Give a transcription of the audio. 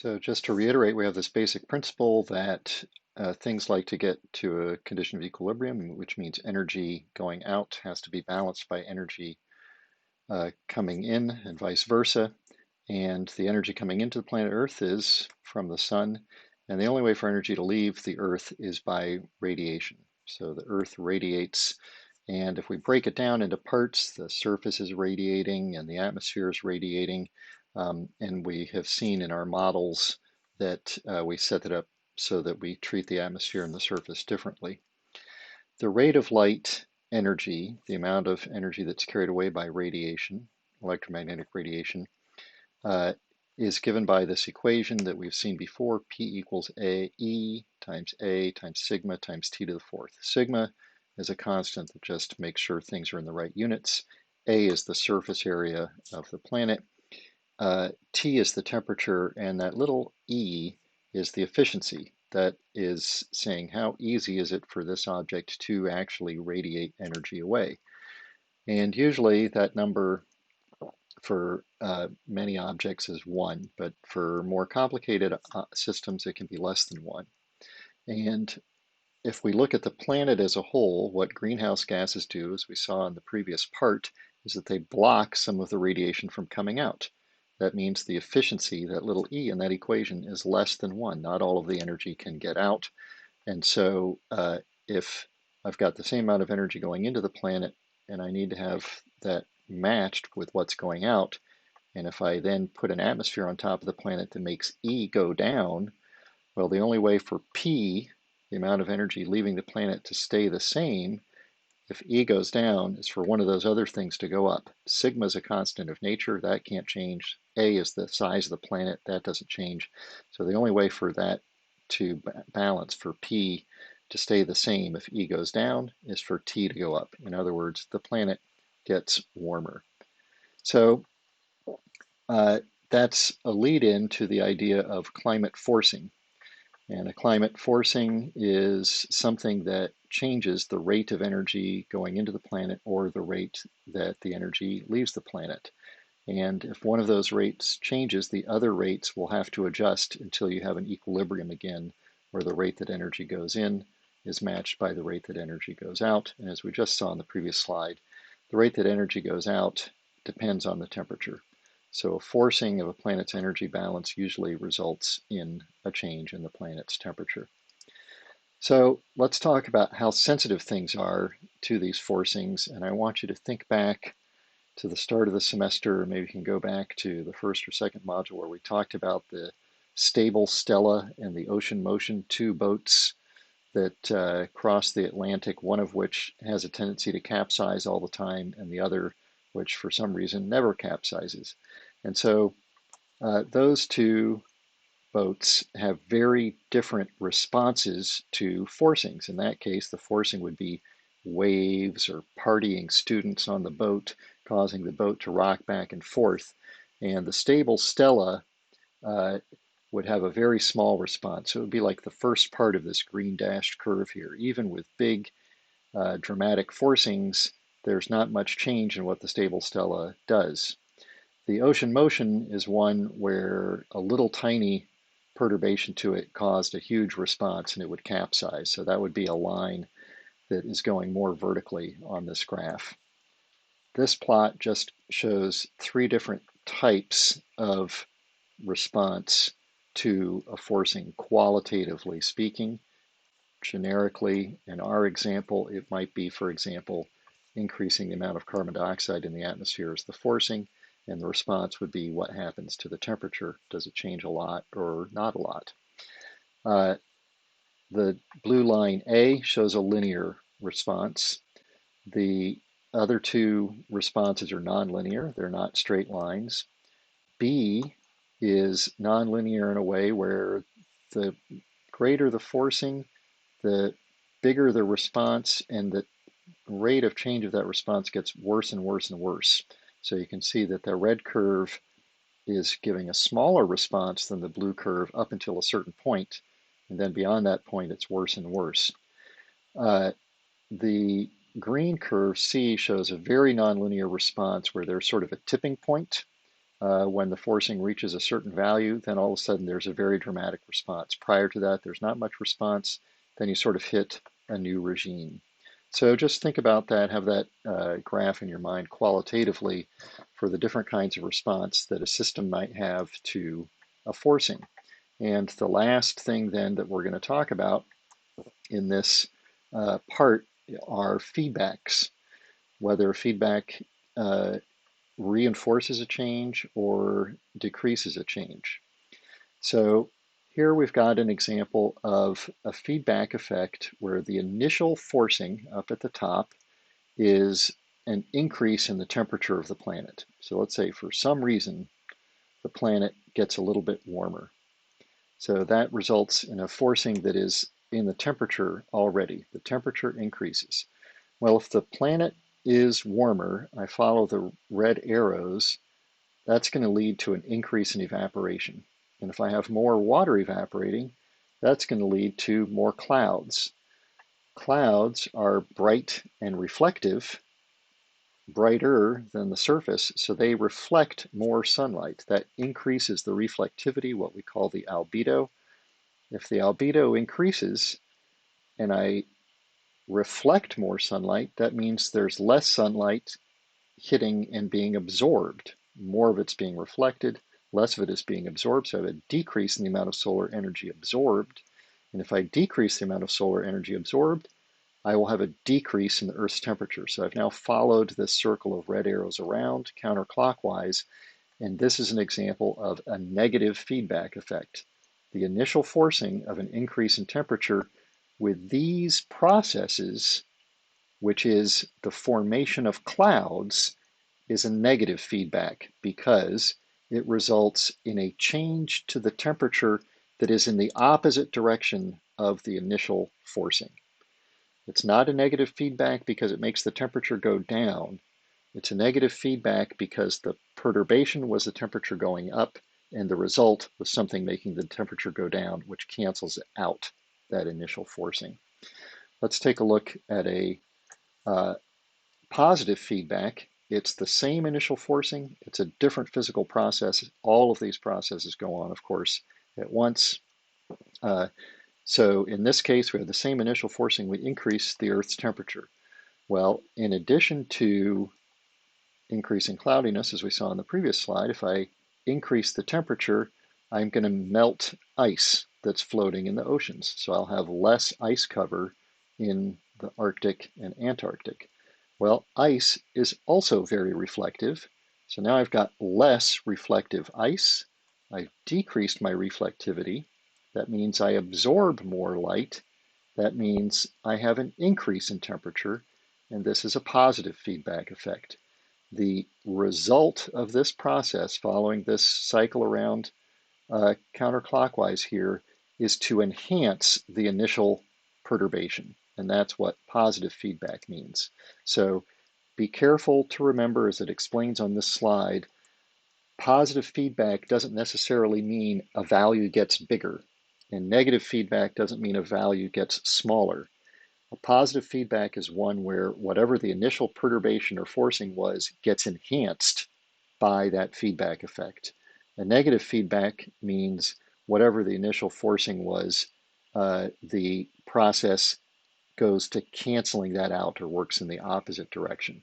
So just to reiterate, we have this basic principle that things like to get to a condition of equilibrium, which means energy going out has to be balanced by energy coming in and vice versa. And the energy coming into the planet Earth is from the sun. And the only way for energy to leave the Earth is by radiation. So the Earth radiates, and if we break it down into parts, the surface is radiating and the atmosphere is radiating. And we have seen in our models that we set it up so that we treat the atmosphere and the surface differently. The rate of light energy, the amount of energy that's carried away by radiation, electromagnetic radiation, uh, is given by this equation that we've seen before, P equals E times sigma times t to the fourth. Sigma is a constant that just makes sure things are in the right units. A is the surface area of the planet. T is the temperature, and that little e is the efficiency. That is saying how easy is it for this object to actually radiate energy away. And usually that number for many objects is 1, but for more complicated systems, it can be less than 1. And if we look at the planet as a whole, what greenhouse gases do, as we saw in the previous part, is that they block some of the radiation from coming out. That means the efficiency, that little e in that equation, is less than 1. Not all of the energy can get out. And so if I've got the same amount of energy going into the planet and I need to have that matched with what's going out, and if I then put an atmosphere on top of the planet that makes E go down, well, the only way for P, the amount of energy leaving the planet, to stay the same if E goes down is for one of those other things to go up. Sigma is a constant of nature, that can't change. A is the size of the planet, that doesn't change. So the only way for that to balance, for P to stay the same if E goes down, is for T to go up. In other words, the planet gets warmer. So uh, that's a lead in to the idea of climate forcing. And a climate forcing is something that changes the rate of energy going into the planet or the rate that the energy leaves the planet. And if one of those rates changes, the other rates will have to adjust until you have an equilibrium again, where the rate that energy goes in is matched by the rate that energy goes out. And as we just saw in the previous slide, the rate that energy goes out depends on the temperature. So a forcing of a planet's energy balance usually results in a change in the planet's temperature. So let's talk about how sensitive things are to these forcings. And I want you to think back to the start of the semester, or maybe you can go back to the first or second module where we talked about the stable Stella and the ocean motion, two boats that cross the Atlantic, one of which has a tendency to capsize all the time, and the other, which for some reason never capsizes. And so those two boats have very different responses to forcings. In that case, the forcing would be waves or partying students on the boat, causing the boat to rock back and forth. And the stable Stella uh, would have a very small response. So it would be like the first part of this green dashed curve here. Even with big dramatic forcings, there's not much change in what the stable Stella does. The ocean motion is one where a little tiny perturbation to it caused a huge response and it would capsize. So that would be a line that is going more vertically on this graph. This plot just shows three different types of response to a forcing, qualitatively speaking. Generically, in our example, it might be, for example, increasing the amount of carbon dioxide in the atmosphere is the forcing, and the response would be what happens to the temperature. Does it change a lot or not a lot? Uh, the blue line A shows a linear response. The other two responses are nonlinear. They're not straight lines. B is nonlinear in a way where the greater the forcing, the bigger the response, and the rate of change of that response gets worse and worse and worse. So you can see that the red curve is giving a smaller response than the blue curve up until a certain point, and then beyond that point, it's worse and worse. The green curve C shows a very nonlinear response where there's sort of a tipping point. when the forcing reaches a certain value, then all of a sudden there's a very dramatic response. Prior to that, there's not much response. Then you sort of hit a new regime. So just think about that, have that graph in your mind qualitatively for the different kinds of response that a system might have to a forcing. And the last thing then that we're going to talk about in this part are feedbacks, whether feedback reinforces a change or decreases a change. So here we've got an example of a feedback effect where the initial forcing up at the top is an increase in the temperature of the planet. So let's say for some reason the planet gets a little bit warmer. So that results in a forcing that is in the temperature already. The temperature increases. Well, if the planet is warmer, I follow the red arrows, that's going to lead to an increase in evaporation. And if I have more water evaporating, that's going to lead to more clouds. Clouds are bright and reflective, brighter than the surface, so they reflect more sunlight. That increases the reflectivity, what we call the albedo. If the albedo increases and I reflect more sunlight, that means there's less sunlight hitting and being absorbed. More of it's being reflected, less of it is being absorbed, so I have a decrease in the amount of solar energy absorbed. And if I decrease the amount of solar energy absorbed, I will have a decrease in the Earth's temperature. So I've now followed this circle of red arrows around counterclockwise, and this is an example of a negative feedback effect. The initial forcing of an increase in temperature with these processes, which is the formation of clouds, is a negative feedback because it results in a change to the temperature that is in the opposite direction of the initial forcing. It's not a negative feedback because it makes the temperature go down. It's a negative feedback because the perturbation was the temperature going up, and the result was something making the temperature go down, which cancels out that initial forcing. Let's take a look at a positive feedback. It's the same initial forcing. It's a different physical process. All of these processes go on, of course, at once. So in this case, we have the same initial forcing. We increase the Earth's temperature. Well, in addition to increasing cloudiness, as we saw in the previous slide, if I increase the temperature, I'm going to melt ice that's floating in the oceans. So I'll have less ice cover in the Arctic and Antarctic. Well, ice is also very reflective. So now I've got less reflective ice. I've decreased my reflectivity. That means I absorb more light. That means I have an increase in temperature, and this is a positive feedback effect. The result of this process, following this cycle around counterclockwise here, is to enhance the initial perturbation, and that's what positive feedback means. So be careful to remember, as it explains on this slide, positive feedback doesn't necessarily mean a value gets bigger, and negative feedback doesn't mean a value gets smaller. A positive feedback is one where whatever the initial perturbation or forcing was gets enhanced by that feedback effect. A negative feedback means whatever the initial forcing was, the process goes to canceling that out or works in the opposite direction.